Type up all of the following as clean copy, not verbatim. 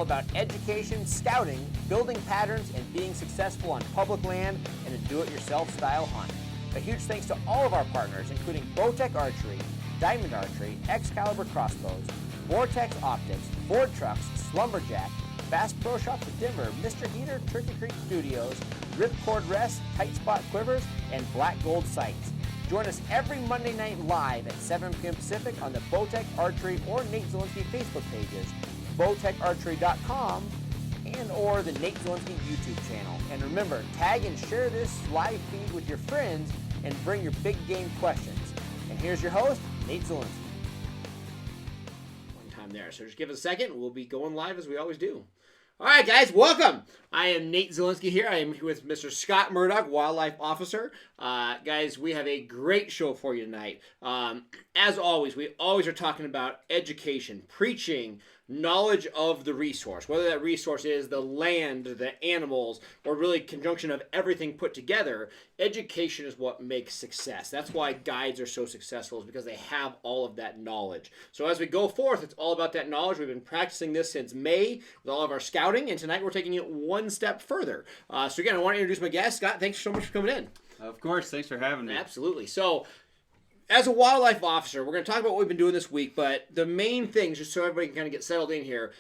about education, scouting, building patterns, and being successful on public land in a do-it-yourself style hunt. A huge thanks to all of our partners, including Bowtech Archery, Diamond Archery, Excalibur Crossbows, Vortex Optics, Ford Trucks, Slumberjack, Bass Pro Shops of Denver, Mr. Heater, Turkey Creek Studios, Ripcord Rest, Tight Spot Quivers, and Black Gold Sights. Join us every Monday night live at 7 p.m. Pacific on the Bowtech Archery or Nate Zielinski Facebook pages, bowtecharchery.com, and or the Nate Zielinski YouTube channel. And remember, tag and share this live feed with your friends and bring your big game questions. And here's your host, Nate Zielinski. One time there, so just give us a second. We'll be going live as we always do. All right, guys, welcome. I am Nate Zielinski here. I am here with Mr. Scott Murdoch, Wildlife Officer. Guys, we have a great show for you tonight. As always, we always are talking about education, preaching, knowledge of the resource, whether that resource is the land, the animals, or really conjunction of everything put together. Education is what makes success. That's why guides are so successful, is because they have all of that knowledge. So as we go forth, it's all about that knowledge. We've been practicing this since May with all of our scouting, and tonight we're taking it one step further. So again, I want to introduce my guest. Scott, thanks so much for coming in. Of course, thanks for having me. Absolutely. So, as a wildlife officer, we're going to talk about what we've been doing this week, but the main things, just so everybody can kind of get settled in here,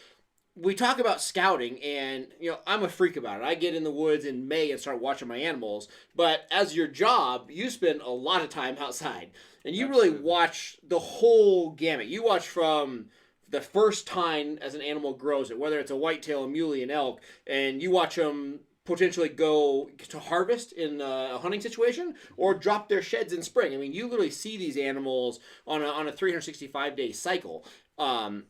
we talk about scouting, and I'm a freak about it. I get in the woods in May and start watching my animals, but as your job, you spend a lot of time outside, and you really watch the whole gamut. You watch from the first time as an animal grows it, whether it's a whitetail, a muley, an elk, and you watch them potentially go to harvest in a hunting situation or drop their sheds in spring. I mean, you literally see these animals on a 365-day cycle,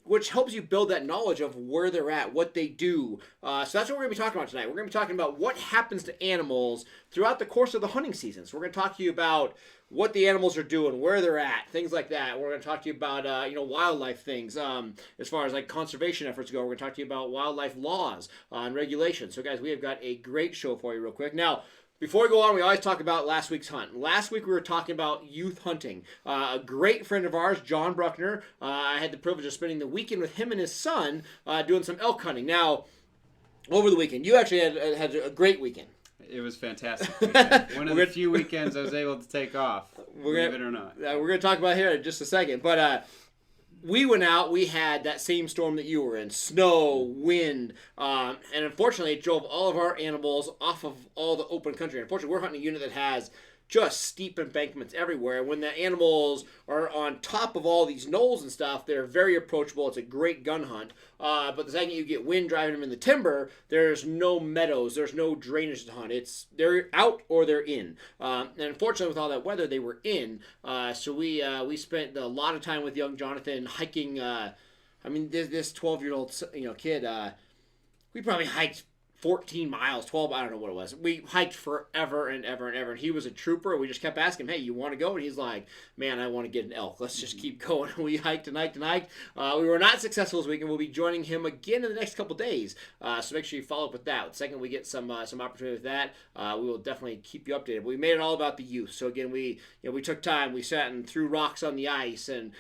which helps you build that knowledge of where they're at, what they do. So that's what we're going to be talking about tonight. We're going to be talking about what happens to animals throughout the course of the hunting season. So we're going to talk to you about what the animals are doing, where they're at, things like that. We're going to talk to you about, wildlife things as far as like conservation efforts go. We're going to talk to you about wildlife laws and regulations. So guys, we have got a great show for you real quick. Now, before we go on, we always talk about last week's hunt. Last week we were talking about youth hunting. A great friend of ours, John Bruckner, I had the privilege of spending the weekend with him and his son doing some elk hunting. Now, over the weekend, you actually had a great weekend. It was fantastic weekend. One of the few weekends I was able to take off, believe it or not. We're going to talk about it here in just a second. But we went out. We had that same storm that you were in. Snow, wind. And unfortunately, it drove all of our animals off of all the open country. Unfortunately, we're hunting a unit that has just steep embankments everywhere. When the animals are on top of all these knolls and stuff, they're very approachable. It's a great gun hunt. But the second you get wind driving them in the timber, there's no meadows, there's no drainage to hunt. They're out or they're in. And unfortunately, with all that weather, they were in. So we spent a lot of time with young Jonathan hiking. This 12-year-old kid, we probably hiked 14 miles, 12, I don't know what it was. We hiked forever and ever and ever, and he was a trooper. We just kept asking him, hey, you want to go? And he's like, man, I want to get an elk. Let's just keep going. We hiked and hiked and hiked. We were not successful this weekend. We'll be joining him again in the next couple days, so make sure you follow up with that. The second we get some opportunity with that, we will definitely keep you updated. But we made it all about the youth. So again, we took time. We sat and threw rocks on the ice and,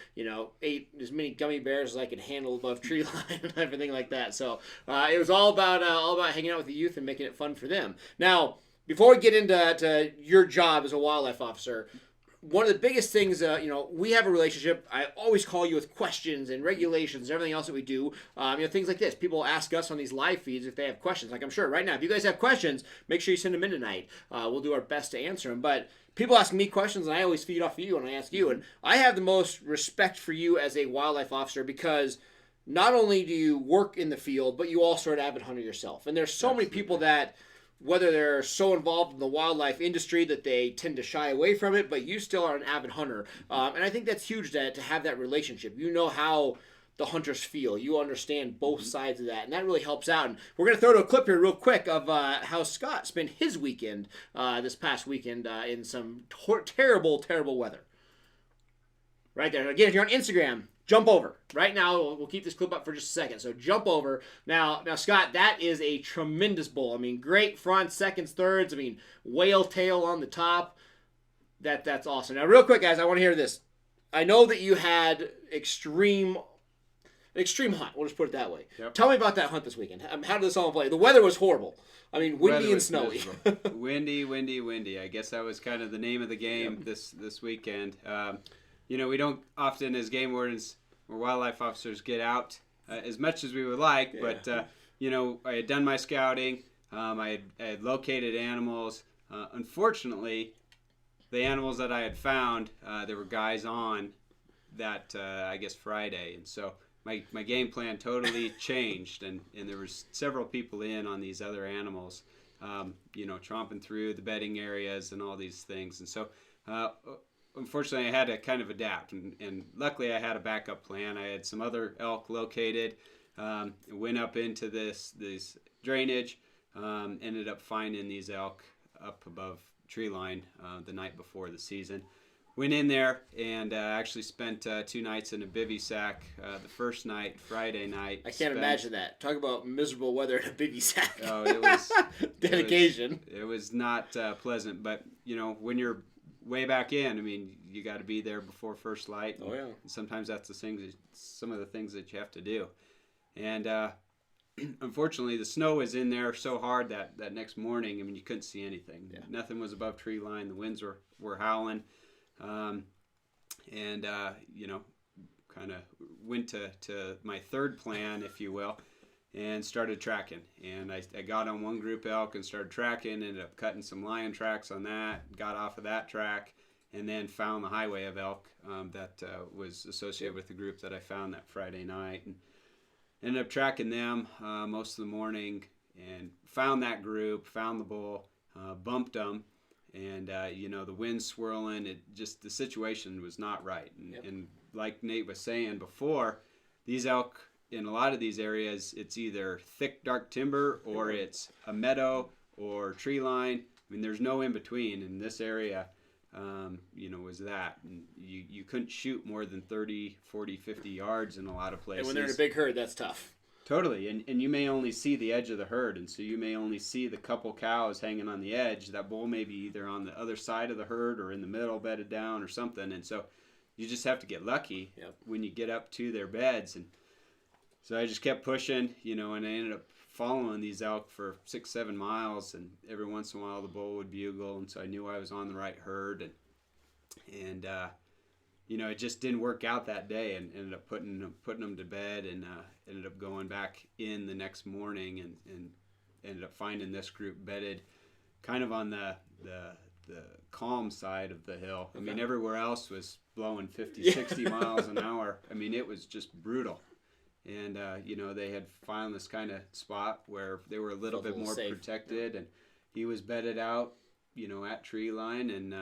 ate as many gummy bears as I could handle above tree line and everything like that. So it was all about hanging out with the youth and making it fun for them. Now, before we get into your job as a wildlife officer, one of the biggest things, we have a relationship. I always call you with questions and regulations and everything else that we do. Things like this. People ask us on these live feeds if they have questions. Like I'm sure right now, if you guys have questions, make sure you send them in tonight. We'll do our best to answer them. But people ask me questions, and I always feed off of you, and I ask you. And I have the most respect for you as a wildlife officer because not only do you work in the field, but you also are an avid hunter yourself. And there's so many people that, whether they're so involved in the wildlife industry that they tend to shy away from it, but you still are an avid hunter. And I think that's huge to have that relationship. You know how the hunters feel. You understand both sides of that, and that really helps out. And we're going to throw to a clip here real quick of how Scott spent his weekend this past weekend in some terrible, terrible weather. Right there. Again, if you're on Instagram, jump over. Right now, we'll keep this clip up for just a second. So jump over. Now, Scott, that is a tremendous bull. I mean, great front, seconds, thirds. I mean, whale tail on the top. That's awesome. Now, real quick, guys, I want to hear this. I know that you had extreme extreme hunt. We'll just put it that way. Yep. Tell me about that hunt this weekend. How did this all play? The weather was horrible. I mean, windy and snowy. windy. I guess that was kind of the name of the game this weekend. We don't often, as game wardens or wildlife officers, get out as much as we would like. Yeah. But I had done my scouting. I had located animals. Unfortunately, the animals that I had found, there were guys on that I guess Friday, and so my game plan totally changed, and there was several people in on these other animals, tromping through the bedding areas and all these things, and so unfortunately I had to kind of adapt, and luckily I had a backup plan. I had some other elk located, went up into this drainage, ended up finding these elk up above tree line the night before the season. Went in there and actually spent 2 nights in a bivy sack. The first night, Friday night. I can't imagine that. Talk about miserable weather in a bivy sack. Oh, it was dedication. It was not pleasant, but when you're way back in, I mean, you got to be there before first light. Oh yeah. Sometimes that's some of the things that you have to do, and unfortunately, the snow was in there so hard that next morning, I mean, you couldn't see anything. Yeah. Nothing was above tree line. The winds were howling. Kind of went to my third plan, if you will, and started tracking. And I got on one group elk and started tracking, ended up cutting some lion tracks on that, got off of that track, and then found the highway of elk that was associated with the group that I found that Friday night. And ended up tracking them most of the morning and found that group, found the bull, bumped them. And, the wind swirling, the situation was not right. And like Nate was saying before, these elk, in a lot of these areas, it's either thick, dark timber or it's a meadow or tree line. I mean, there's no in between. In this area, was that. And you couldn't shoot more than 30, 40, 50 yards in a lot of places. And when they're in a big herd, that's tough. Totally, and you may only see the edge of the herd, and so you may only see the couple cows hanging on the edge. That bull may be either on the other side of the herd or in the middle, bedded down or something, and so you just have to get lucky when you get up to their beds. And so I just kept pushing, and I ended up following these elk for 6-7 miles, and every once in a while the bull would bugle, and so I knew I was on the right herd, and it just didn't work out that day, and ended up putting them to bed, and ended up going back in the next morning, and ended up finding this group bedded kind of on the calm side of the hill. I mean, everywhere else was blowing 50, 60 miles an hour. I mean, it was just brutal. And, they had found this kind of spot where they were a little bit more safe, protected, and he was bedded out, at tree line, and,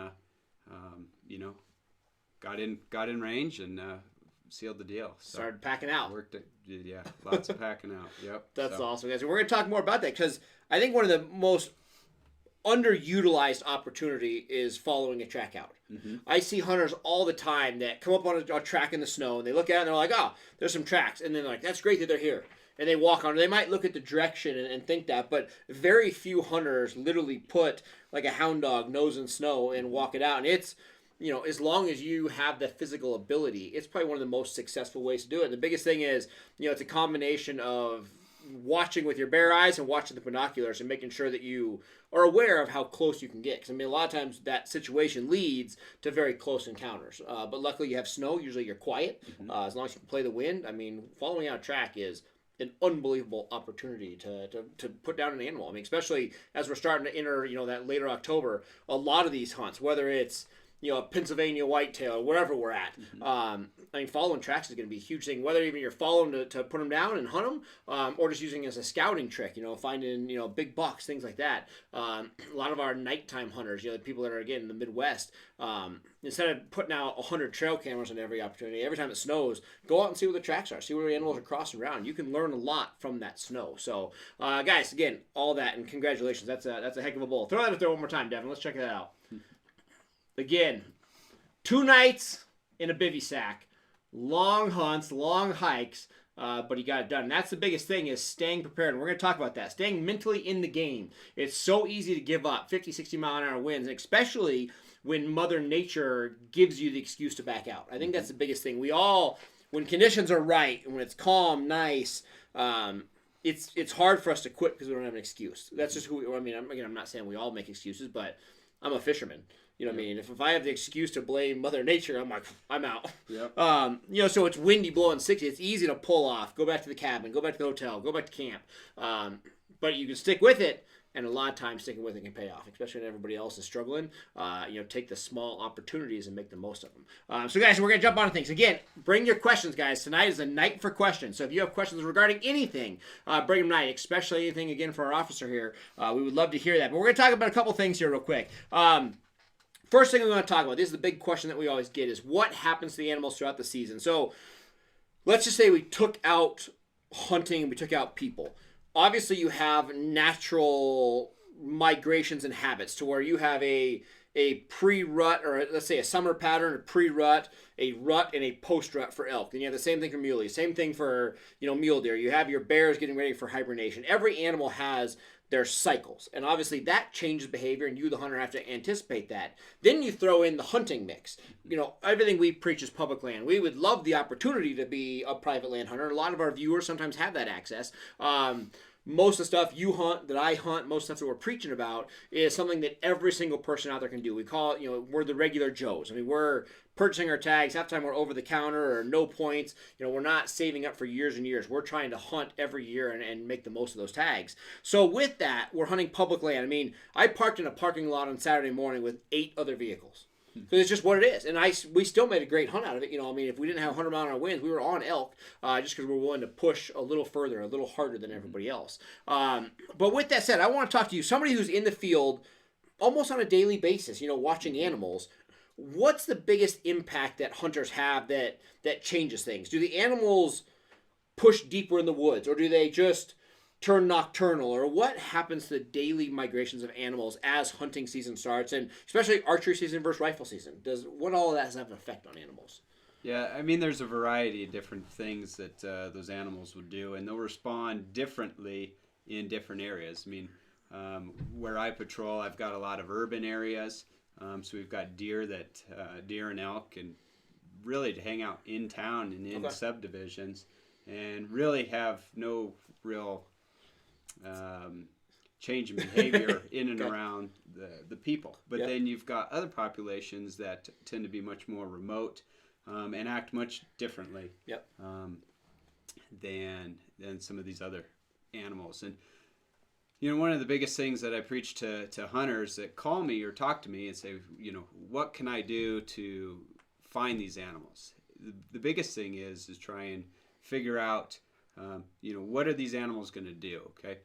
got in range and sealed the deal. So started packing out. Worked it, yeah, lots of packing out. Yep. That's awesome, guys. We're going to talk more about that because I think one of the most underutilized opportunity is following a track out. Mm-hmm. I see hunters all the time that come up on a track in the snow and they look at it and they're like, oh, there's some tracks. And then they're like, that's great that they're here. And they walk on. They might look at the direction and think that, but very few hunters literally put like a hound dog nose in snow and walk it out. And it's, as long as you have the physical ability, it's probably one of the most successful ways to do it. And the biggest thing is, it's a combination of watching with your bare eyes and watching the binoculars and making sure that you are aware of how close you can get. Because, a lot of times that situation leads to very close encounters. But luckily you have snow. Usually you're quiet. Mm-hmm. As long as you can play the wind. Following out a track is an unbelievable opportunity to put down an animal. Especially as we're starting to enter, that later October, a lot of these hunts, whether it's a Pennsylvania whitetail, wherever we're at. Mm-hmm. Following tracks is going to be a huge thing, whether even you're following to put them down and hunt them, or just using it as a scouting trick, finding, big bucks, things like that. A lot of our nighttime hunters, the people that are, again, in the Midwest, instead of putting out 100 trail cameras on every opportunity, every time it snows, go out and see where the tracks are, see where the animals are crossing around. You can learn a lot from that snow. So, guys, again, all that, and congratulations. That's a heck of a bull. Throw that up there one more time, Devin. Let's check that out. Again, 2 nights in a bivy sack, long hunts, long hikes, but he got it done. And that's the biggest thing, is staying prepared. And we're going to talk about that, staying mentally in the game. It's so easy to give up 50, 60 mile an hour winds, and especially when Mother Nature gives you the excuse to back out. I think that's the biggest thing. We all when conditions are right and when it's calm, nice, it's hard for us to quit because we don't have an excuse. That's just who. I mean, I'm not saying we all make excuses, but I'm a fisherman. You know what I mean? If I have the excuse to blame Mother Nature, I'm like, I'm out. Yep. So it's windy, blowing 60. It's easy to pull off, go back to the cabin, go back to the hotel, go back to camp. But you can stick with it, and a lot of times sticking with it can pay off, especially when everybody else is struggling. Take the small opportunities and make the most of them. So, guys, we're going to jump on things. Again, bring your questions, guys. Tonight is a night for questions. So if you have questions regarding anything, bring them tonight, especially anything, again, for our officer here. We would love to hear that. But we're going to talk about a couple things here real quick. First thing we want to talk about, this is the big question that we always get, is what happens to the animals throughout the season. So let's just say we took out hunting and we took out people. Obviously, you have natural migrations and habits to where you have a pre-rut, or let's say a summer pattern, a pre-rut, a rut, and a post-rut for elk. Then you have the same thing for muley, same thing for mule deer. You have your bears getting ready for hibernation. Every animal has their cycles, and obviously that changes behavior, and you, the hunter, have to anticipate that. Then you throw in the hunting mix. Everything we preach is public land. We would love the opportunity to be a private land hunter. A lot of our viewers sometimes have that access. Most of the stuff you hunt, that I hunt, most stuff that we're preaching about is something that every single person out there can do. We call it, we're the regular Joes. I mean, we're purchasing our tags. Half the time we're over the counter or no points. We're not saving up for years and years. We're trying to hunt every year and make the most of those tags. So with that, we're hunting public land. I mean, I parked in a parking lot on Saturday morning with 8 other vehicles. Because it's just what it is. And we still made a great hunt out of it. If we didn't have 100-mile-an-hour winds, we were on elk just because we're willing to push a little further, a little harder than everybody else. But with that said, I want to talk to you, somebody who's in the field almost on a daily basis, watching animals. What's the biggest impact that hunters have that changes things? Do the animals push deeper in the woods, or do they just turn nocturnal, or what happens to the daily migrations of animals as hunting season starts, and especially archery season versus rifle season? What all of that has have an effect on animals? Yeah, I mean, there's a variety of different things that those animals will do, and they'll respond differently in different areas. I mean, where I patrol, I've got a lot of urban areas, so we've got deer and elk, and really to hang out in town and in subdivisions, and really have no real change in behavior in and around the people. But then you've got other populations that tend to be much more remote and act much differently than some of these other animals. And one of the biggest things that I preach to hunters that call me or talk to me and say, what can I do to find these animals? The biggest thing is try and figure out what are these animals going to do, okay?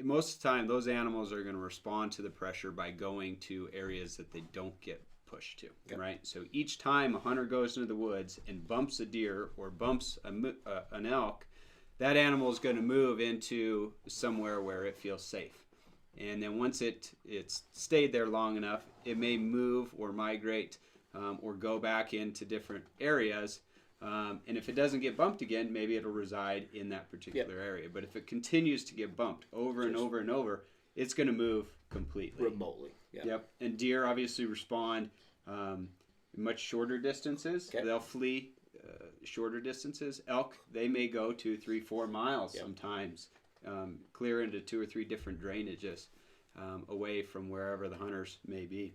Most of the time, those animals are going to respond to the pressure by going to areas that they don't get pushed to, right? So each time a hunter goes into the woods and bumps a deer or bumps an elk, that animal is going to move into somewhere where it feels safe. And then once it's stayed there long enough, it may move or migrate or go back into different areas. And if it doesn't get bumped again, maybe it'll reside in that particular area. But if it continues to get bumped over and over and over, it's going to move completely. Remotely. Yep. And deer obviously respond much shorter distances. Okay. They'll flee shorter distances. Elk, they may go 2, 3, 4 miles sometimes, clear into 2 or 3 different drainages away from wherever the hunters may be.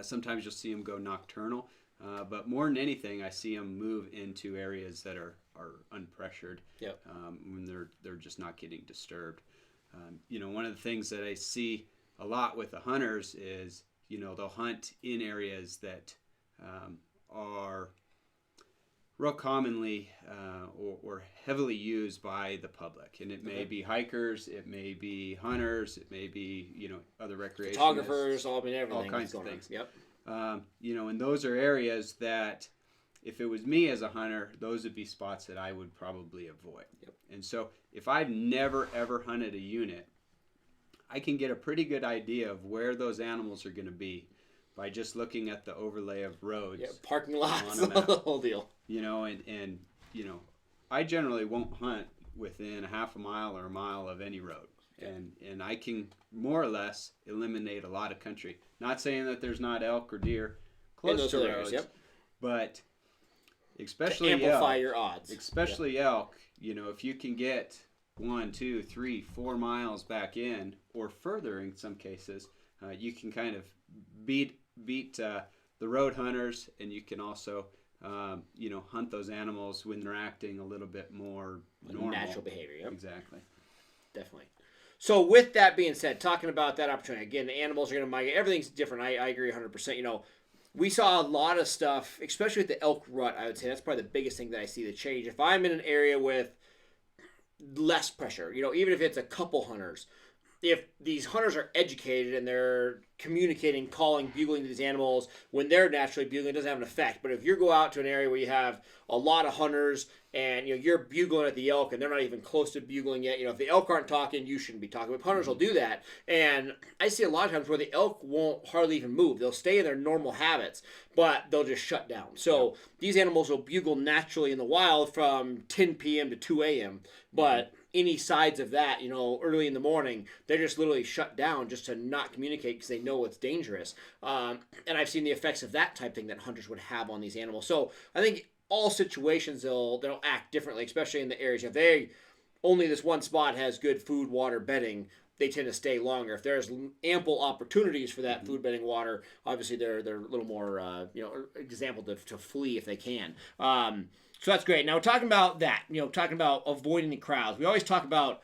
Sometimes you'll see them go nocturnal. But more than anything, I see them move into areas that are unpressured when they're just not getting disturbed. One of the things that I see a lot with the hunters is, they'll hunt in areas that are real commonly or heavily used by the public. And it may be hikers, it may be hunters, it may be, other recreationists. Photographers, everything. All kinds of things. Yep. And those are areas that if it was me as a hunter, those would be spots that I would probably avoid. Yep. And so if I've never, ever hunted a unit, I can get a pretty good idea of where those animals are going to be by just looking at the overlay of roads. Yeah, parking lots, the whole deal. And I generally won't hunt within a half a mile or a mile of any road. And I can more or less eliminate a lot of country. Not saying that there's not elk or deer close to roads, but especially to amplify elk, your odds. especially elk. If you can get 1, 2, 3, 4 miles back in, or further in some cases, you can kind of beat the road hunters, and you can also hunt those animals when they're acting a little bit more normal. Natural behavior. Yep. Exactly. Definitely. So with that being said, talking about that opportunity, again, the animals are going to migrate. Everything's different. I agree 100%. We saw a lot of stuff, especially with the elk rut, I would say. That's probably the biggest thing that I see the change. If I'm in an area with less pressure, even if it's a couple hunters, if these hunters are educated and they're communicating, calling, bugling to these animals when they're naturally bugling, it doesn't have an effect. But if you go out to an area where you have a lot of hunters and you're bugling at the elk and they're not even close to bugling yet, if the elk aren't talking, you shouldn't be talking. But hunters will do that. And I see a lot of times where the elk won't hardly even move. They'll stay in their normal habits, but they'll just shut down. So these animals will bugle naturally in the wild from 10 p.m. to 2 a.m. But any sides of that, early in the morning, they're just literally shut down just to not communicate because they know it's dangerous. And I've seen the effects of that type thing that hunters would have on these animals. So I think all situations they'll act differently, especially in the areas. If they only this one spot has good food, water, bedding, they tend to stay longer. If there's ample opportunities for that food, bedding, water, obviously they're a little more example to flee if they can. So that's great. Now we're talking about that. Talking about avoiding the crowds. We always talk about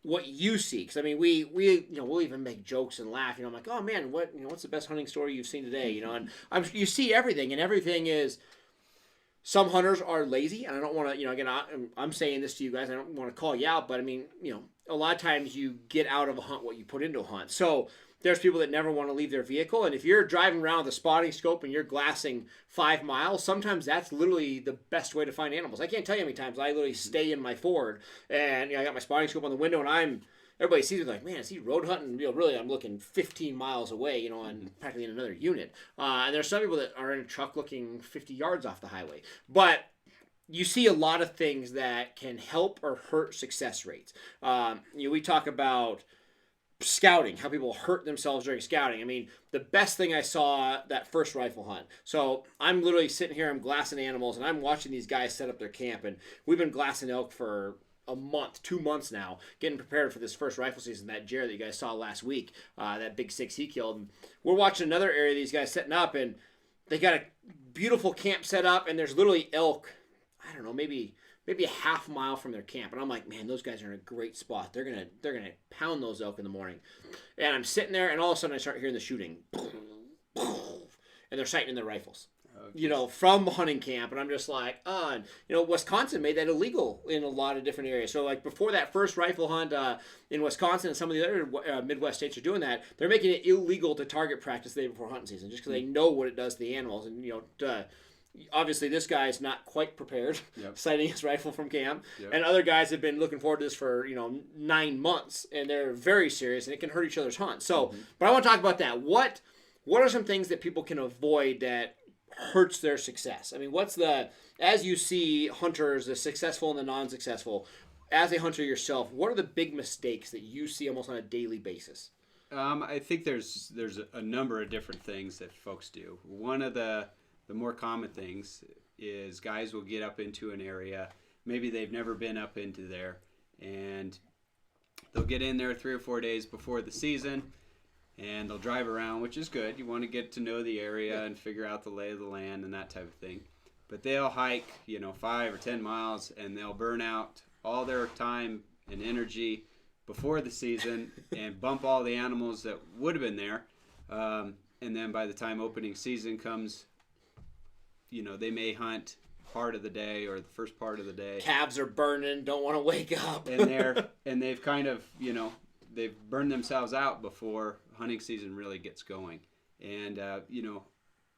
what you see, because we'll even make jokes and laugh. I'm like, oh man, what's the best hunting story you've seen today? And you see everything, and everything is. Some hunters are lazy, and I don't want to, again, I'm saying this to you guys. I don't want to call you out, but I mean, a lot of times you get out of a hunt what you put into a hunt. So there's people that never want to leave their vehicle, and if you're driving around with a spotting scope and you're glassing 5 miles, sometimes that's literally the best way to find animals. I can't tell you how many times I literally stay in my Ford, and I got my spotting scope on the window, and everybody sees me like, man, is he road hunting? Really, I'm looking 15 miles away, and practically in another unit. And there's some people that are in a truck looking 50 yards off the highway. But you see a lot of things that can help or hurt success rates. We talk about scouting, how people hurt themselves during scouting. I mean, the best thing I saw that first rifle hunt. So I'm literally sitting here, I'm glassing animals, and I'm watching these guys set up their camp. And we've been glassing elk for a month, 2 months now, getting prepared for this first rifle season. That Jared that you guys saw last week, that big 6 he killed. And we're watching another area these guys setting up, and they got a beautiful camp set up, and there's literally elk, I don't know, maybe a half mile from their camp. And I'm like, man, those guys are in a great spot. They're gonna pound those elk in the morning. And I'm sitting there, and all of a sudden I start hearing the shooting, and they're sighting in their rifles. From hunting camp, and I'm just like, Wisconsin made that illegal in a lot of different areas. So, like, before that first rifle hunt in Wisconsin and some of the other Midwest states are doing that, they're making it illegal to target practice the day before hunting season, just because they know what it does to the animals. And, obviously this guy is not quite prepared, sighting his rifle from camp. And other guys have been looking forward to this for, 9 months, and they're very serious, and it can hurt each other's hunts. So, but I want to talk about that. What are some things that people can avoid that hurts their success? I mean, as you see hunters, the successful and the non-successful, as a hunter yourself, what are the big mistakes that you see almost on a daily basis? I think there's a number of different things that folks do. One of the more common things is guys will get up into an area, maybe they've never been up into there, and they'll get in there 3 or 4 days before the season, and they'll drive around, which is good. You want to get to know the area and figure out the lay of the land and that type of thing. But they'll hike, 5 or 10 miles, and they'll burn out all their time and energy before the season and bump all the animals that would have been there. And then by the time opening season comes, they may hunt part of the day or the first part of the day. Calves are burning, don't want to wake up. and they've kind of, they've burned themselves out before hunting season really gets going. And,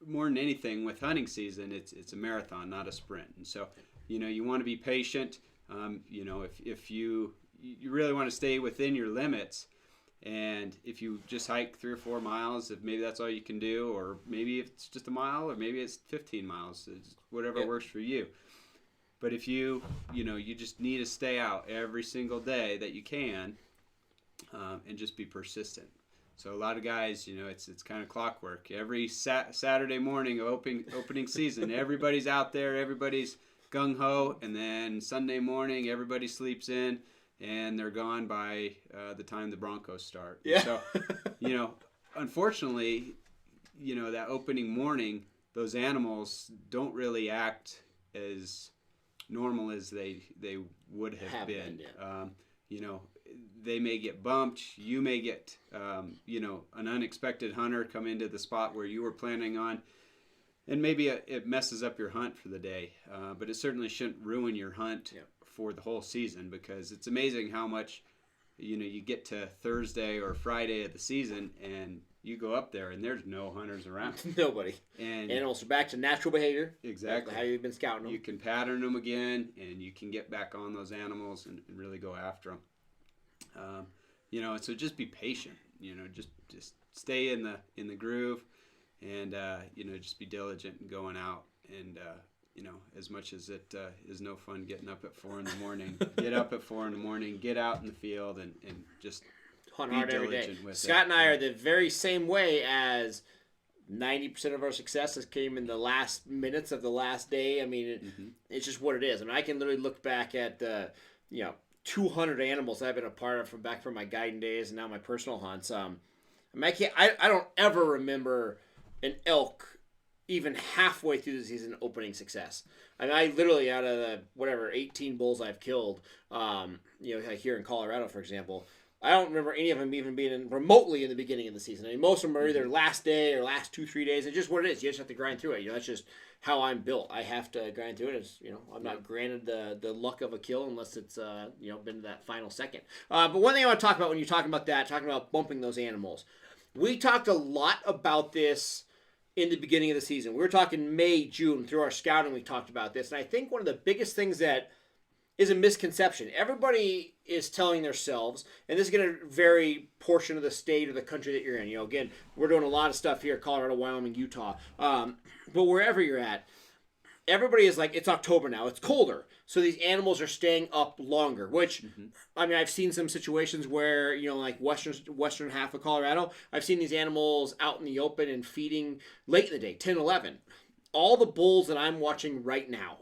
more than anything with hunting season, it's a marathon, not a sprint. And so, you want to be patient. If you really want to stay within your limits, and if you just hike 3 or 4 miles, if maybe that's all you can do, or maybe it's just a mile, or maybe it's 15 miles, it's whatever works for you. But if you just need to stay out every single day that you can, and just be persistent. So a lot of guys, it's kind of clockwork. Every Saturday morning of opening season, everybody's out there, everybody's gung-ho, and then Sunday morning, everybody sleeps in, and they're gone by the time the Broncos start. Yeah. So, unfortunately, that opening morning, those animals don't really act as normal as they would have been. They may get bumped. You may get, an unexpected hunter come into the spot where you were planning on, and maybe it messes up your hunt for the day. But it certainly shouldn't ruin your hunt for the whole season, because it's amazing how much, you get to Thursday or Friday of the season and you go up there and there's no hunters around. Nobody. And animals are back to natural behavior. Exactly. How you've been scouting them. You can pattern them again, and you can get back on those animals and really go after them. So just be patient. Just stay in the groove, and just be diligent in going out. And as much as it is no fun getting up at 4 a.m, get up at 4 a.m, get out in the field, and just hunt hard every day. Scott and I are the very same way, as 90% of our successes came in the last minutes of the last day. I mean, it's just what it is. I mean, I can literally look back at 200 animals I've been a part of back from my guiding days and now my personal hunts. I don't ever remember an elk even halfway through the season opening success. I mean, I literally, out of the 18 bulls I've killed, like here in Colorado, for example, I don't remember any of them even being remotely in the beginning of the season. I mean, most of them are either last day or last 2-3 days. It's just what it is. You just have to grind through it. That's just how I'm built. I have to grind through it. I'm not granted the luck of a kill unless it's been that final second. But one thing I want to talk about when you're talking about bumping those animals, we talked a lot about this in the beginning of the season. We were talking May, June, through our scouting. We talked about this, and I think one of the biggest things that is a misconception. Everybody is telling themselves, and this is going to vary portion of the state or the country that you're in. Again, we're doing a lot of stuff here, Colorado, Wyoming, Utah. But wherever you're at, everybody is like, it's October now. It's colder. So these animals are staying up longer, which, I mean, I've seen some situations where, like western half of Colorado, I've seen these animals out in the open and feeding late in the day, 10, 11. All the bulls that I'm watching right now,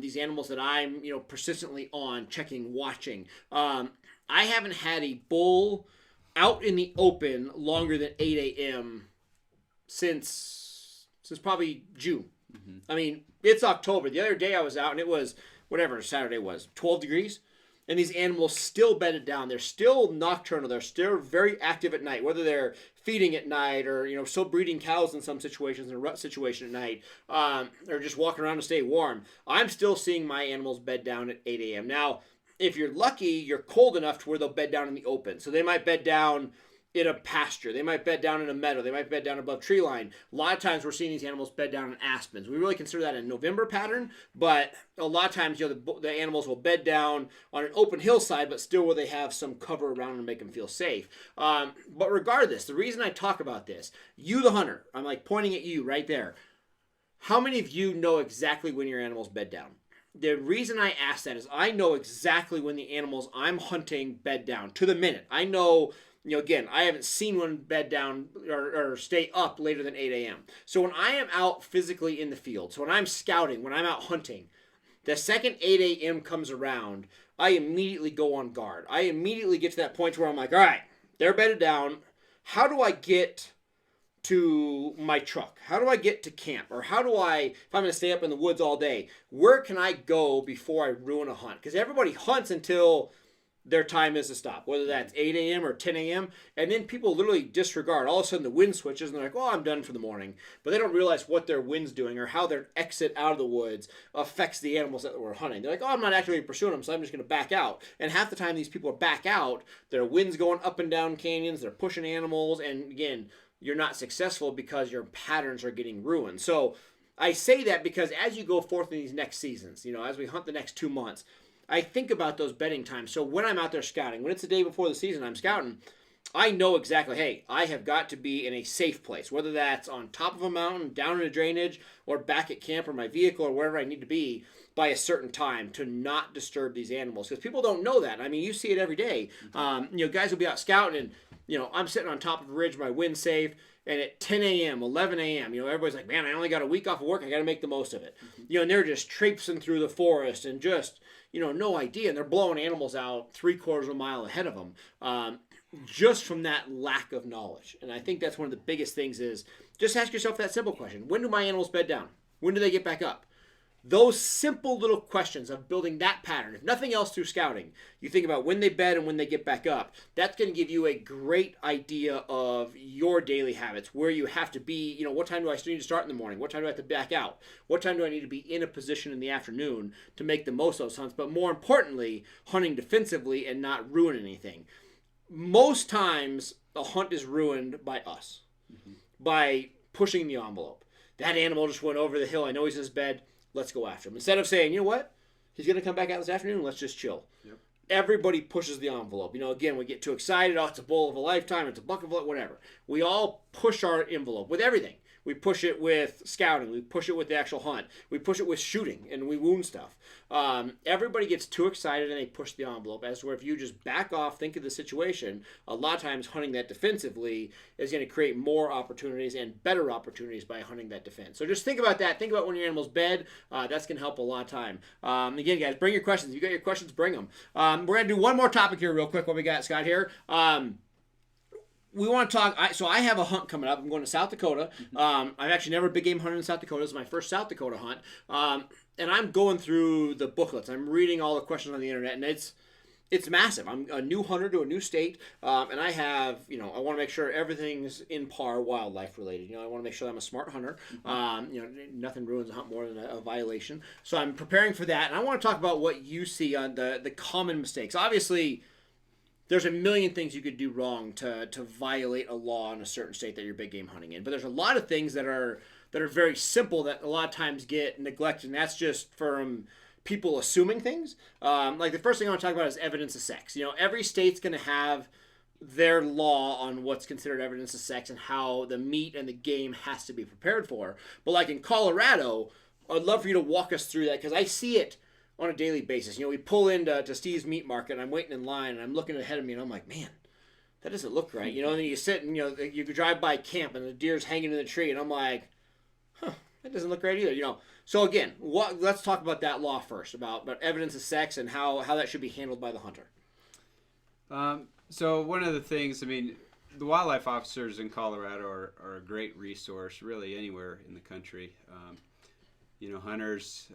these animals that I'm, persistently on, checking, watching, I haven't had a bull out in the open longer than 8 a.m. since probably June. I mean, it's October. The other day I was out and it was, whatever Saturday was, 12 degrees. And these animals still bedded down. They're still nocturnal. They're still very active at night, whether they're feeding at night or, still breeding cows in some situations, in a rut situation at night, or just walking around to stay warm. I'm still seeing my animals bed down at 8 a.m. Now, if you're lucky, you're cold enough to where they'll bed down in the open. So they might bed down in a pasture. They might bed down in a meadow. They might bed down above tree line. A lot of times we're seeing these animals bed down in aspens. We really consider that a November pattern, but a lot of times, the animals will bed down on an open hillside, but still where they have some cover around and make them feel safe. But regardless, the reason I talk about this, you the hunter, I'm like pointing at you right there. How many of you know exactly when your animals bed down? The reason I ask that is I know exactly when the animals I'm hunting bed down to the minute. I know, again, I haven't seen one bed down or stay up later than 8 a.m. So when I am out physically in the field, so when I'm scouting, when I'm out hunting, the second 8 a.m. comes around, I immediately go on guard. I immediately get to that point where I'm like, all right, they're bedded down. How do I get to my truck? How do I get to camp? Or how do I, if I'm going to stay up in the woods all day, where can I go before I ruin a hunt? Because everybody hunts until their time is to stop, whether that's 8 a.m. or 10 a.m. And then people literally disregard. All of a sudden the wind switches and they're like, oh, I'm done for the morning. But they don't realize what their wind's doing or how their exit out of the woods affects the animals that we're hunting. They're like, oh, I'm not actively pursuing them, so I'm just going to back out. And half the time these people back out, their wind's going up and down canyons, they're pushing animals, and again, you're not successful because your patterns are getting ruined. So I say that because as you go forth in these next seasons, as we hunt the next 2 months, I think about those bedding times. So when I'm out there scouting, when it's the day before the season I'm scouting, I know exactly, hey, I have got to be in a safe place, whether that's on top of a mountain, down in a drainage, or back at camp or my vehicle or wherever I need to be by a certain time to not disturb these animals. Because people don't know that. I mean, you see it every day. Guys will be out scouting and I'm sitting on top of a ridge, my wind's safe, and at 10 a.m., 11 a.m., everybody's like, man, I only got a week off of work. I got to make the most of it. And they're just traipsing through the forest and just, no idea. And they're blowing animals out 3/4 of a mile ahead of them. Just from that lack of knowledge. And I think that's one of the biggest things is just ask yourself that simple question. When do my animals bed down? When do they get back up? Those simple little questions of building that pattern, if nothing else through scouting, you think about when they bed and when they get back up, that's going to give you a great idea of your daily habits, where you have to be, what time do I still need to start in the morning? What time do I have to back out? What time do I need to be in a position in the afternoon to make the most of those hunts? But more importantly, hunting defensively and not ruin anything. Most times, a hunt is ruined by us, by pushing the envelope. That animal just went over the hill. I know he's in his bed. Let's go after him. Instead of saying, you know what? He's going to come back out this afternoon. Let's just chill. Yep. Everybody pushes the envelope. Again, we get too excited. Oh, it's a bull of a lifetime. It's a buck of a whatever. We all push our envelope with everything. We push it with scouting. We push it with the actual hunt. We push it with shooting, and we wound stuff. Everybody gets too excited, and they push the envelope. As where if you just back off, think of the situation, a lot of times hunting that defensively is going to create more opportunities and better opportunities by hunting that defense. So just think about that. Think about when your animal's bed. That's going to help a lot of time. Again, guys, bring your questions. If you got your questions, bring them. We're going to do one more topic here real quick while we got Scott here. We want to talk. So I have a hunt coming up. I'm going to South Dakota. I've actually never big game hunted in South Dakota. This is my first South Dakota hunt. And I'm going through the booklets. I'm reading all the questions on the internet, and it's massive. I'm a new hunter to a new state, and I have, I want to make sure everything's in par wildlife related. I want to make sure I'm a smart hunter. Nothing ruins a hunt more than a violation. So I'm preparing for that, and I want to talk about what you see on the common mistakes. Obviously, there's a million things you could do wrong to violate a law in a certain state that you're big game hunting in. But there's a lot of things that are very simple that a lot of times get neglected, and that's just from people assuming things. Like the first thing I want to talk about is evidence of sex. Every state's going to have their law on what's considered evidence of sex and how the meat and the game has to be prepared for. But like in Colorado, I'd love for you to walk us through that because I see it on a daily basis. We pull into Steve's meat market, and I'm waiting in line, and I'm looking ahead of me, and I'm like, man, that doesn't look right. And then you sit, and you drive by camp, and the deer's hanging in the tree, and I'm like, that doesn't look right either. So again, let's talk about that law first, about evidence of sex and how that should be handled by the hunter. So one of the things, the wildlife officers in Colorado are a great resource, really anywhere in the country. Hunters.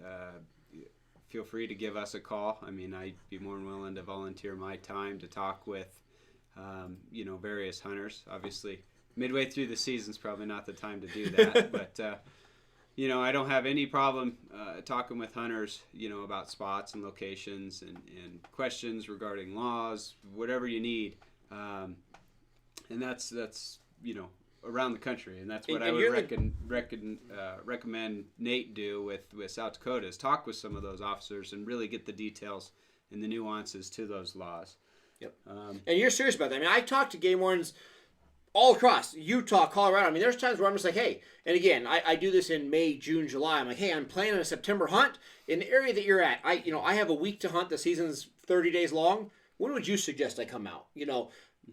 Feel free to give us a call. I'd be more than willing to volunteer my time to talk with, various hunters. Obviously, midway through the season's probably not the time to do that. But, I don't have any problem talking with hunters, about spots and locations and questions regarding laws, whatever you need. And that's around the country, and that's what I would recommend Nate do with South Dakota is talk with some of those officers and really get the details and the nuances to those laws. Yep. And you're serious about that. I talk to game wardens all across Utah, Colorado. there's times where I'm just like, hey, and again, I do this in May, June, July. I'm like, hey, I'm planning a September hunt in the area that you're at. I have a week to hunt. The season's 30 days long. When would you suggest I come out?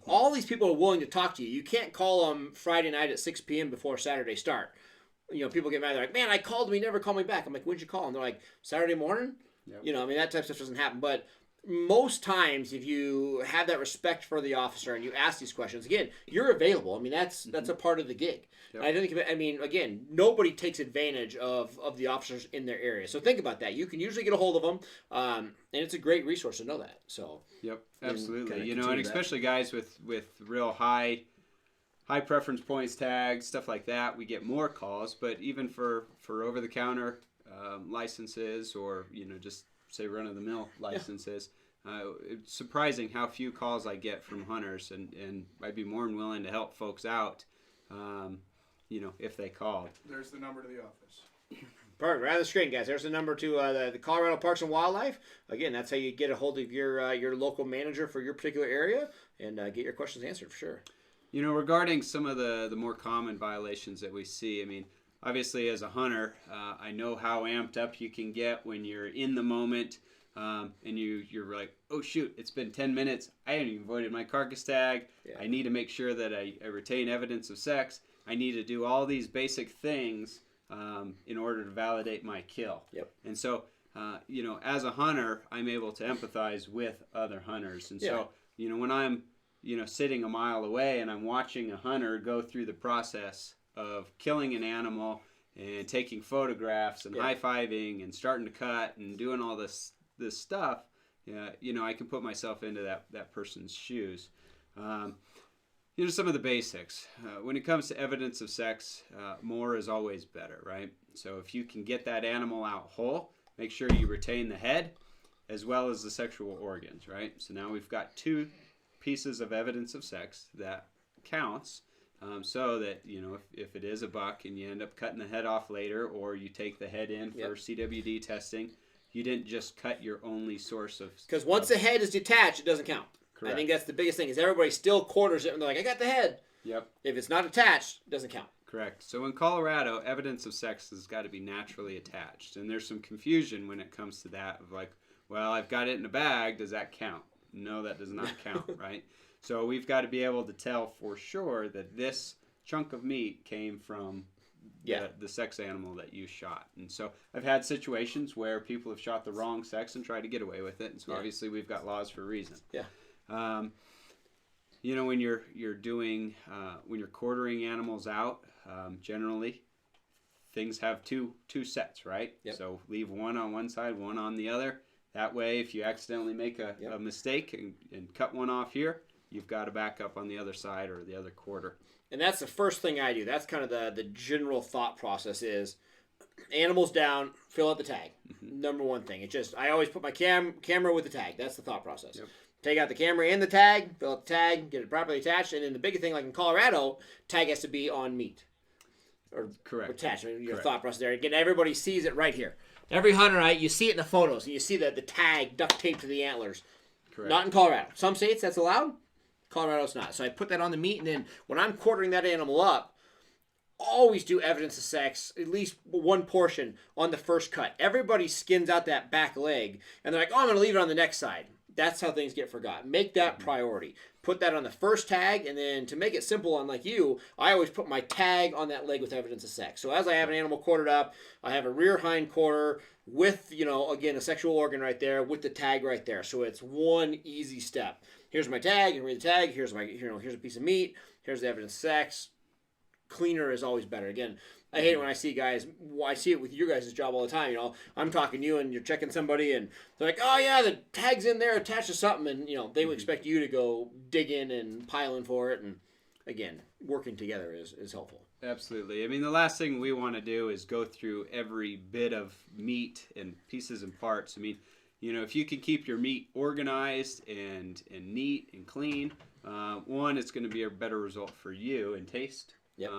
All these people are willing to talk to you. You can't call them Friday night at 6 p.m. before Saturday start. People get mad. They're like, man, I called him. He never called me back. I'm like, when'd you call? And they're like, Saturday morning? Yep. That type of stuff doesn't happen. But most times, if you have that respect for the officer and you ask these questions, again, you're available. That's a part of the gig. Yep. I think, again, nobody takes advantage of the officers in their area. So think about that. You can usually get a hold of them, and it's a great resource to know that. So. Yep, absolutely. And especially guys with real high preference points tags, stuff like that, we get more calls. But even for over the counter licenses or just say run of the mill licenses, it's surprising how few calls I get from hunters, and I'd be more than willing to help folks out, if they call. There's the number to the office. Perfect. Right on the screen, guys. There's the number to the Colorado Parks and Wildlife. Again, that's how you get a hold of your local manager for your particular area and get your questions answered for sure. Regarding some of the more common violations that we see, obviously as a hunter, I know how amped up you can get when you're in the moment and you're like, oh shoot, it's been 10 minutes. I haven't even voided my carcass tag. Yeah. I need to make sure that I retain evidence of sex. I need to do all these basic things in order to validate my kill. Yep. And so, as a hunter, I'm able to empathize with other hunters. And so, when I'm, sitting a mile away and I'm watching a hunter go through the process of killing an animal and taking photographs and high-fiving and starting to cut and doing all this stuff, I can put myself into that person's shoes. Some of the basics. When it comes to evidence of sex, more is always better, right? So if you can get that animal out whole, make sure you retain the head as well as the sexual organs, right? So now we've got 2 pieces of evidence of sex that counts, so that, if it is a buck and you end up cutting the head off later, or you take the head in for CWD testing, you didn't just cut your only source of... Because once the head is detached, it doesn't count. Correct. I think that's the biggest thing, is everybody still quarters it and they're like, I got the head. Yep. If it's not attached, it doesn't count. Correct. So in Colorado, evidence of sex has got to be naturally attached. And there's some confusion when it comes to that of like, well, I've got it in a bag. Does that count? No, that does not count, right? So we've got to be able to tell for sure that this chunk of meat came from the sex animal that you shot. And so I've had situations where people have shot the wrong sex and tried to get away with it. And so obviously we've got laws for a reason. Yeah. When you're doing when you're quartering animals out, generally things have two sets, right? Yep. So leave one on one side, one on the other. That way, if you accidentally make a mistake and cut one off here, you've got a backup on the other side or the other quarter. And that's the first thing I do. That's kind of the general thought process is animals down, fill out the tag. Mm-hmm. Number one thing. It's just, I always put my camera with the tag. That's the thought process. Yep. Take out the camera and the tag, fill out the tag, get it properly attached. And then the big thing, like in Colorado, tag has to be on meat. Or correct. Attached. Your thought process there. Again, everybody sees it right here. Every hunter, right, you see it in the photos. And you see the tag duct taped to the antlers. Correct. Not in Colorado. Some states that's allowed. Colorado's not. So I put that on the meat, and then when I'm quartering that animal up, always do evidence of sex, at least one portion on the first cut. Everybody skins out that back leg, and they're like, oh, I'm going to leave it on the next side. That's how things get forgotten. Make that priority. Put that on the first tag, and then to make it simple, unlike you, I always put my tag on that leg with evidence of sex. So as I have an animal quartered up, I have a rear hind quarter with, again, a sexual organ right there with the tag right there. So it's one easy step. Here's my tag, and read the tag. Here's here's a piece of meat. Here's the evidence of sex. Cleaner is always better. Again, I hate it when I see guys. Well, I see it with your guys' job all the time. I'm talking to you, and you're checking somebody, and they're like, "Oh yeah, the tag's in there, attached to something," and they would expect you to go dig in and pile in for it. And again, working together is helpful. Absolutely. I mean, the last thing we want to do is go through every bit of meat and pieces and parts. I mean, if you can keep your meat organized and neat and clean, one, it's going to be a better result for you in taste. Yep.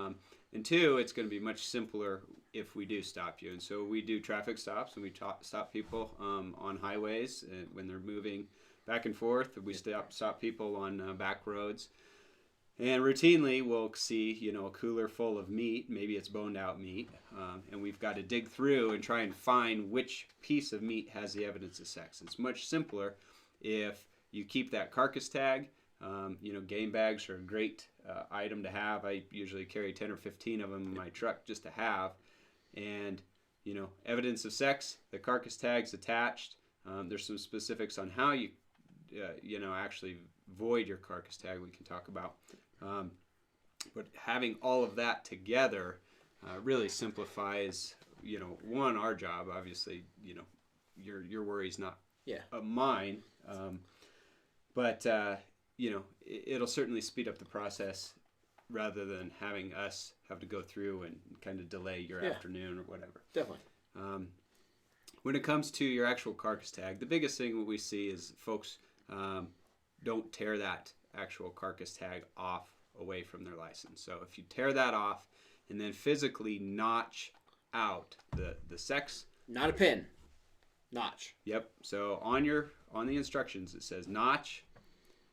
And two, it's going to be much simpler if we do stop you. And so we do traffic stops, and we stop people on highways when they're moving back and forth. We stop people on back roads. And routinely, we'll see, a cooler full of meat. Maybe it's boned out meat. And we've got to dig through and try and find which piece of meat has the evidence of sex. It's much simpler if you keep that carcass tag. Game bags are a great item to have. I usually carry 10 or 15 of them in my truck just to have. And, evidence of sex, the carcass tag's attached. There's some specifics on how you, actually void your carcass tag we can talk about. But having all of that together really simplifies, one, our job. Obviously, your worry's not mine. But it'll certainly speed up the process rather than having us have to go through and kind of delay your afternoon or whatever. Definitely. When it comes to your actual carcass tag, the biggest thing what we see is folks don't tear that actual carcass tag off away from their license. So if you tear that off and then physically notch out the sex. Not a pin. Notch. Yep. So on the instructions it says notch,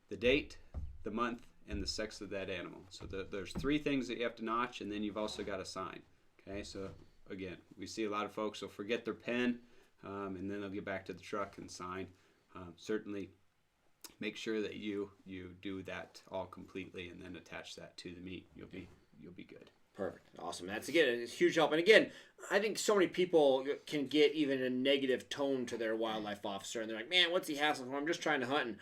the date, the month, and the sex of that animal. So there's 3 things that you have to notch, and then you've also got a sign. Okay, so again, we see a lot of folks will forget their pen. and then they'll get back to the truck and sign. Certainly make sure that you do that all completely and then attach that to the meat. You'll be good. Perfect. Awesome. That's, again, a huge help. And again, I think so many people can get even a negative tone to their wildlife officer, and they're like, man, what's he hassling for? I'm just trying to hunt. And,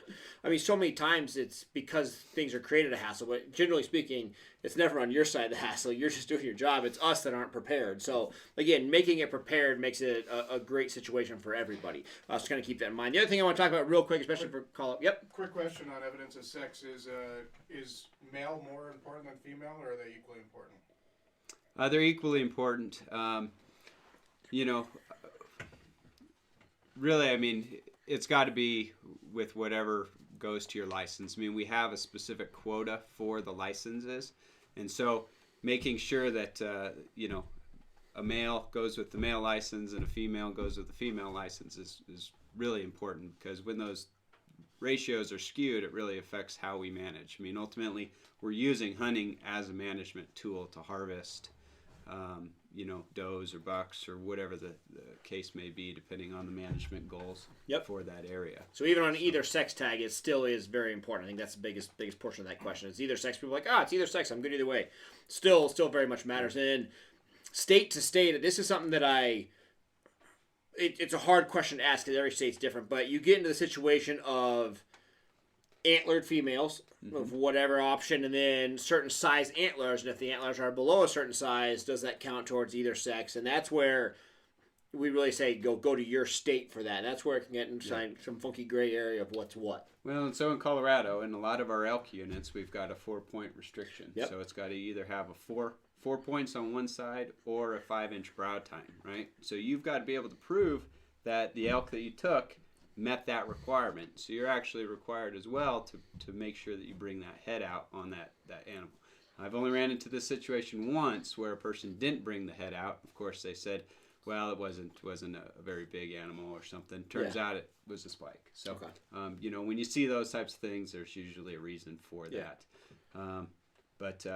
I mean, so many times it's because things are created a hassle, but generally speaking, it's never on your side of the hassle. You're just doing your job. It's us that aren't prepared. So, again, making it prepared makes it a great situation for everybody. So kind of keep that in mind. The other thing I want to talk about real quick, especially for call-up. Yep. Quick question on evidence of sex is male more important than female, or are they equally important? They're equally important. Really, I mean, it's got to be with whatever goes to your license. I mean, we have a specific quota for the licenses. And so making sure that, a male goes with the male license and a female goes with the female license is really important, because when those ratios are skewed, it really affects how we manage. I mean, ultimately, we're using hunting as a management tool to harvest does or bucks or whatever the case may be, depending on the management goals for that area. So even on either sex tag, it still is very important. I think that's the biggest portion of that question. It's either sex. People are like, it's either sex. I'm good either way. Still very much matters. And state to state, this is something that it's a hard question to ask because every state's different. But you get into the situation of antlered females of whatever option, and then certain size antlers, and if the antlers are below a certain size, does that count towards either sex? And that's where we really say go to your state for that. That's where it can get into some funky gray area of what's what. Well, and so in Colorado, in a lot of our elk units, we've got a 4-point restriction. Yep. So it's got to either have a four points on one side or a 5-inch brow tine, right? So you've got to be able to prove that the elk that you took met that requirement. So you're actually required as well to make sure that you bring that head out on that animal. I've only ran into this situation once where a person didn't bring the head out. Of course, they said, well, it wasn't a very big animal or something. Turns out it was a spike. So, when you see those types of things, there's usually a reason for that. But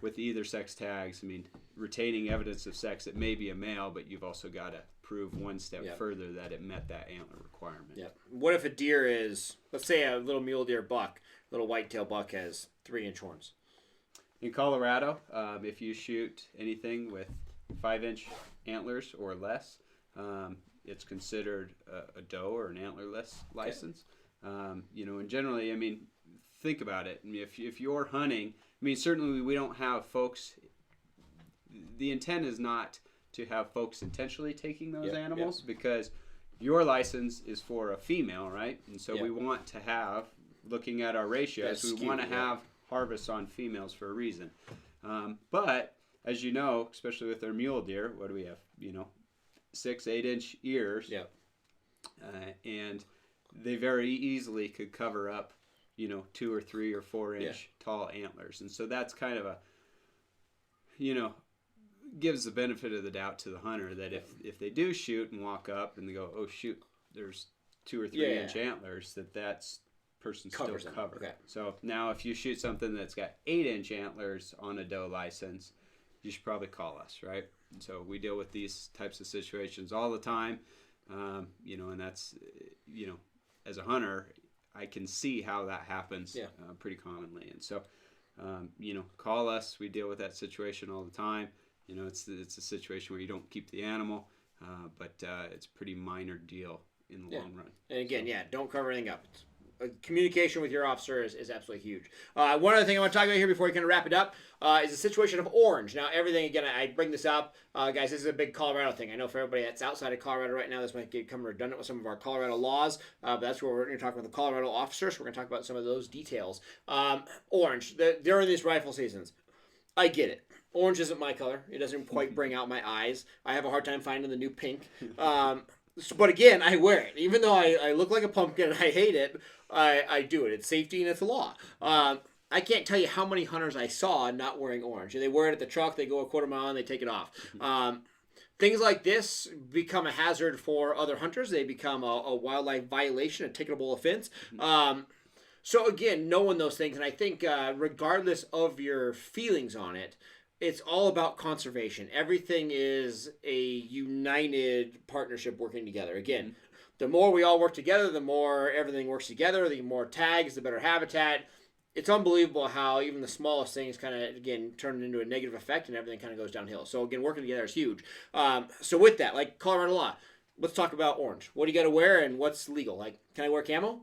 with either sex tags, I mean, retaining evidence of sex, it may be a male, but you've also got to prove one step further that it met that antler requirement. Yeah. What if a deer is, let's say a little mule deer buck, little whitetail buck has 3-inch horns? In Colorado, if you shoot anything with 5-inch antlers or less, it's considered a doe or an antlerless license. And generally, I mean, think about it. I mean, if you're hunting, I mean, certainly we don't have folks. The intent is not to have folks intentionally taking those animals because your license is for a female, right? And so we want to have, looking at our ratios, we want to have harvests on females for a reason. But as you know, especially with our mule deer, what do we have? 6-8-inch ears. Yeah. And they very easily could cover up, 2 or 3 or 4-inch tall antlers. And so that's kind of a, gives the benefit of the doubt to the hunter that if they do shoot and walk up and they go, oh shoot, there's 2 or 3-inch antlers, that's person Covers still them. covered. Okay. So now if you shoot something that's got 8-inch antlers on a doe license, you should probably call us, right? And so we deal with these types of situations all the time, and that's, as a hunter, I can see how that happens pretty commonly. And so, call us. We deal with that situation all the time. It's a situation where you don't keep the animal, but it's a pretty minor deal in the long run. And again, don't cover anything up. Communication with your officer is absolutely huge. One other thing I want to talk about here before we kind of wrap it up is the situation of orange. Now, everything, again, I bring this up. Guys, this is a big Colorado thing. I know for everybody that's outside of Colorado right now, this might become redundant with some of our Colorado laws, but that's where we're going to talk about the Colorado officers. So we're going to talk about some of those details. Orange, during these rifle seasons, I get it. Orange isn't my color. It doesn't quite bring out my eyes. I have a hard time finding the new pink. But again, I wear it. Even though I look like a pumpkin and I hate it, I do it. It's safety and it's a law. I can't tell you how many hunters I saw not wearing orange. They wear it at the truck, they go a quarter mile, and they take it off. Things like this become a hazard for other hunters. They become a wildlife violation, a ticketable offense. So again, knowing those things, and I think regardless of your feelings on it, it's all about conservation. Everything is a united partnership working together. Again, the more we all work together, the more everything works together, the more tags, the better habitat. It's unbelievable how even the smallest things kind of, again, turn into a negative effect and everything kind of goes downhill. So, again, working together is huge. So, with that, like Colorado law, let's talk about orange. What do you got to wear and what's legal? Like, can I wear camo?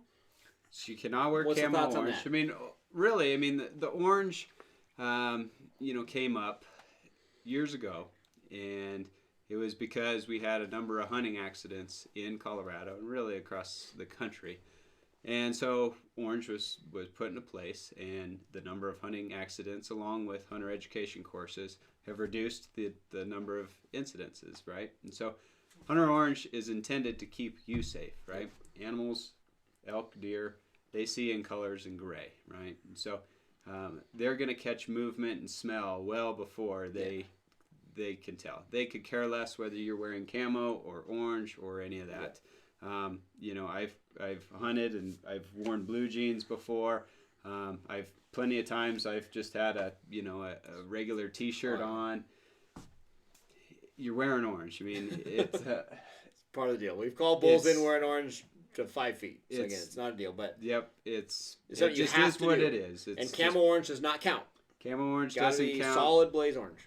So you cannot wear What's the camo thoughts on orange. that? I mean, really, I mean, the orange, came up years ago, and it was because we had a number of hunting accidents in Colorado and really across the country. And so orange was put into place, and the number of hunting accidents along with hunter education courses have reduced the number of incidences, right? And so hunter orange is intended to keep you safe, right? Animals, elk, deer, they see in colors in gray, right? And so they're going to catch movement and smell well before they can tell. They could care less whether you're wearing camo or orange or any of that. I've hunted and I've worn blue jeans before. I've plenty of times I've just had a regular T-shirt on. You're wearing orange. I mean, it's part of the deal. We've called bulls in wearing orange to 5 feet. So again, it's not a deal, but yep, it you just have is to what do. it is. It's and camo orange does not count. Camo orange Gotta doesn't be count. solid blaze orange.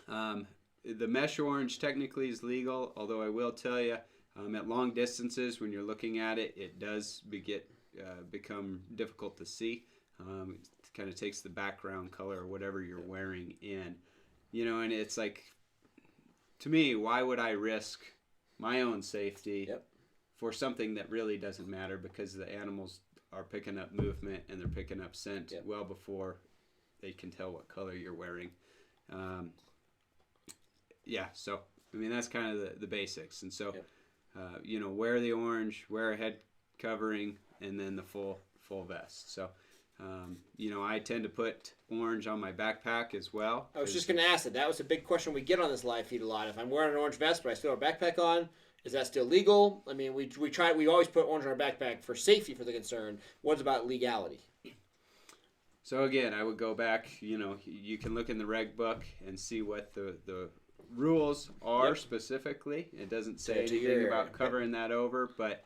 The mesh orange technically is legal, although I will tell you, at long distances when you're looking at it, it does become difficult to see. It kind of takes the background color or whatever you're wearing in, and it's like, to me, why would I risk my own safety for something that really doesn't matter, because the animals are picking up movement and they're picking up scent well before they can tell what color you're wearing. So I mean, that's kind of the basics. And so wear the orange, wear a head covering, and then the full vest. So I tend to put orange on my backpack as well. I was just going to ask that was a big question we get on this live feed a lot. If I'm wearing an orange vest but I still have a backpack on, is that still legal? I mean, we always put orange on our backpack for safety for the concern. What's about legality? So again, I would go back, you can look in the reg book and see what the rules are specifically. It doesn't say anything about covering that over, but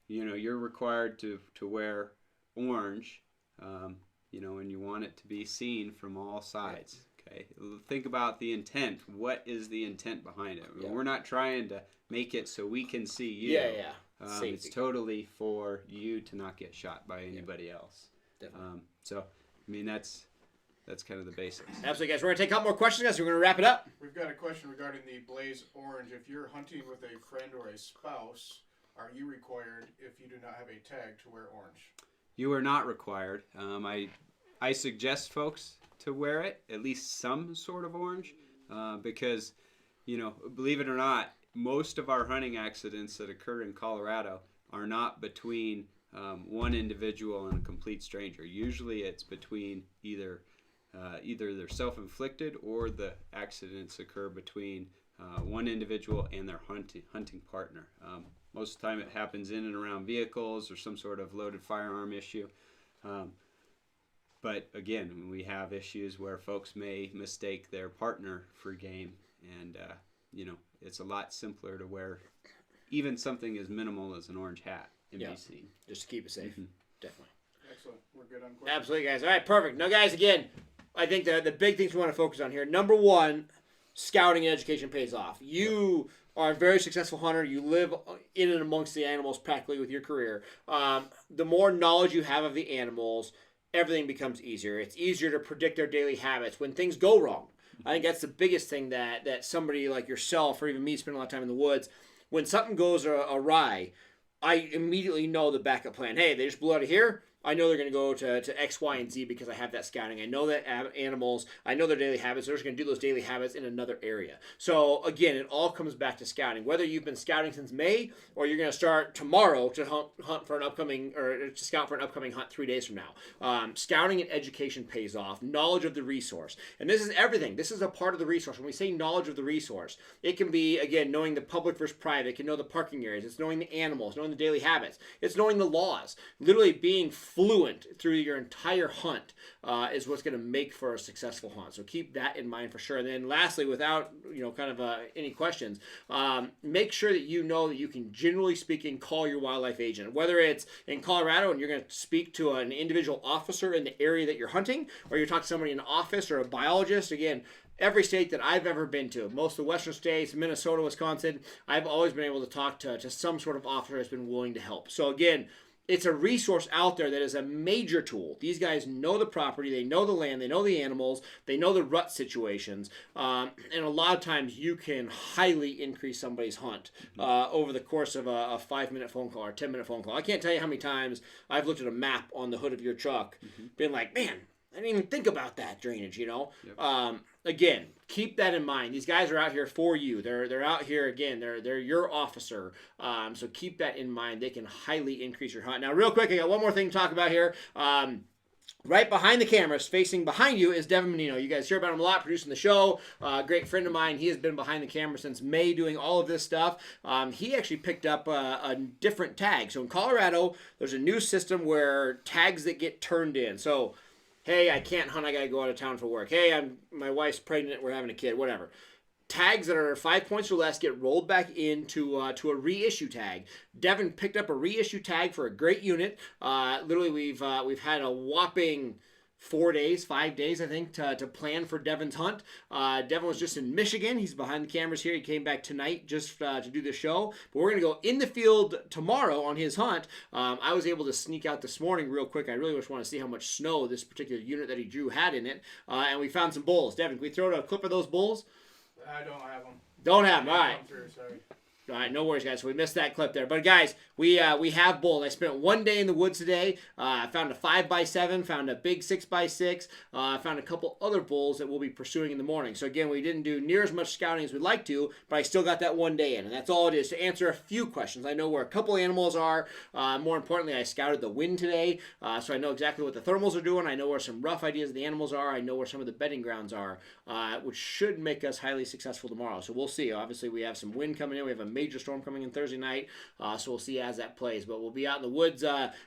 you're required to wear orange, and you want it to be seen from all sides. Okay, think about the intent. What is the intent behind it? I mean, we're not trying to make it so we can see you. It's totally for you to not get shot by anybody else. So, I mean, that's kind of the basics. Absolutely, guys. We're going to take a couple more questions, guys. We're going to wrap it up. We've got a question regarding the blaze orange. If you're hunting with a friend or a spouse, are you required, if you do not have a tag, to wear orange? You are not required. I suggest folks to wear it, at least some sort of orange, because, believe it or not, most of our hunting accidents that occur in Colorado are not between one individual and a complete stranger. Usually it's between either they're self-inflicted or the accidents occur between one individual and their hunting partner. Most of the time it happens in and around vehicles or some sort of loaded firearm issue. But again, we have issues where folks may mistake their partner for game, and it's a lot simpler to wear even something as minimal as an orange hat and be seen. Just to keep it safe. Definitely. Excellent. We're good on questions. Absolutely, guys. All right, perfect. Now, guys, again, I think the big things we want to focus on here. Number one, scouting and education pays off. You are a very successful hunter. You live in and amongst the animals practically with your career. The more knowledge you have of the animals, everything becomes easier. It's easier to predict their daily habits when things go wrong. I think that's the biggest thing that somebody like yourself or even me spend a lot of time in the woods. When something goes awry, I immediately know the backup plan. Hey, they just blew out of here. I know they're going to go to X, Y, and Z because I have that scouting. I know that animals, I know their daily habits. They're just going to do those daily habits in another area. So, again, it all comes back to scouting. Whether you've been scouting since May or you're going to start tomorrow to hunt for an upcoming, or to scout for an upcoming hunt 3 days from now. Scouting and education pays off. Knowledge of the resource. And this is everything. This is a part of the resource. When we say knowledge of the resource, it can be, again, knowing the public versus private. It can know the parking areas. It's knowing the animals, knowing the daily habits. It's knowing the laws. Literally being fluent through your entire hunt is what's going to make for a successful hunt. So keep that in mind for sure. And then lastly, without any questions, make sure that you know that you can, generally speaking, call your wildlife agent. Whether it's in Colorado and you're going to speak to an individual officer in the area that you're hunting, or you're talking to somebody in an office or a biologist, again, every state that I've ever been to, most of the western states, Minnesota, Wisconsin, I've always been able to talk to some sort of officer that's been willing to help. So again, it's a resource out there that is a major tool. These guys know the property, they know the land, they know the animals, they know the rut situations, and a lot of times you can highly increase somebody's hunt over the course of a 5-minute phone call or 10-minute phone call. I can't tell you how many times I've looked at a map on the hood of your truck, been like, man, I didn't even think about that drainage, Yep. Again, keep that in mind. These guys are out here for you. They're out here, again, they're your officer. So keep that in mind. They can highly increase your hunt. Now, real quick, I got one more thing to talk about here. Right behind the cameras, facing behind you, is Devin Menino. You guys hear about him a lot, producing the show. Great friend of mine. He has been behind the camera since May doing all of this stuff. He actually picked up a different tag. So in Colorado, there's a new system where tags that get turned in. So, hey, I can't hunt, I got to go out of town for work. Hey, my wife's pregnant, we're having a kid, whatever. Tags that are 5 points or less get rolled back into to a reissue tag. Devin picked up a reissue tag for a great unit. Literally, we've had a whopping 5 days, I think, to plan for Devin's hunt. Devin was just in Michigan. He's behind the cameras here. He came back tonight just to do the show. But we're going to go in the field tomorrow on his hunt. I was able to sneak out this morning real quick. I really just want to see how much snow this particular unit that he drew had in it. And we found some bulls. Devin, can we throw out a clip of those bulls? I don't have them. Don't have them. All right. Sorry. All right, no worries, guys. So we missed that clip there. But, guys, we have bulls. I spent one day in the woods today. I found a 5x7, found a big 6x6. I found a couple other bulls that we'll be pursuing in the morning. So, again, we didn't do near as much scouting as we'd like to, but I still got that one day in. And that's all it is, to answer a few questions. I know where a couple animals are. More importantly, I scouted the wind today, so I know exactly what the thermals are doing. I know where some rough ideas of the animals are. I know where some of the bedding grounds are, which should make us highly successful tomorrow. So we'll see. Obviously, we have some wind coming in. We have a major storm coming in Thursday night, so we'll see as that plays. But we'll be out in the woods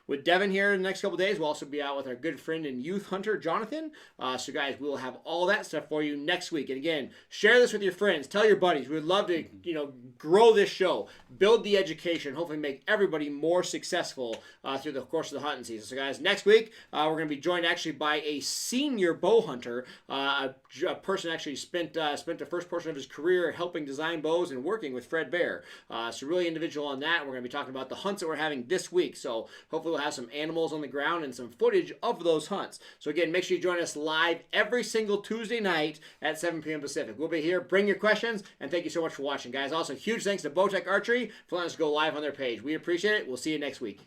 with Devin here in the next couple days. We'll also be out with our good friend and youth hunter, Jonathan. So, guys, we will have all that stuff for you next week. And, again, share this with your friends. Tell your buddies. We would love to, grow this show, build the education, hopefully make everybody more successful through the course of the hunting season. So, guys, next week, we're going to be joined actually by a senior bow hunter, a person actually spent the first portion of his career helping design bows and working with Fred Bear. So really individual on that. We're going to be talking about the hunts that we're having this week. So hopefully we'll have some animals on the ground and some footage of those hunts. So again, make sure you join us live every single Tuesday night at 7 p.m. Pacific. We'll be here. Bring your questions, and thank you so much for watching, guys. Also, huge thanks to Bowtech Archery for letting us go live on their page. We appreciate it. We'll see you next week.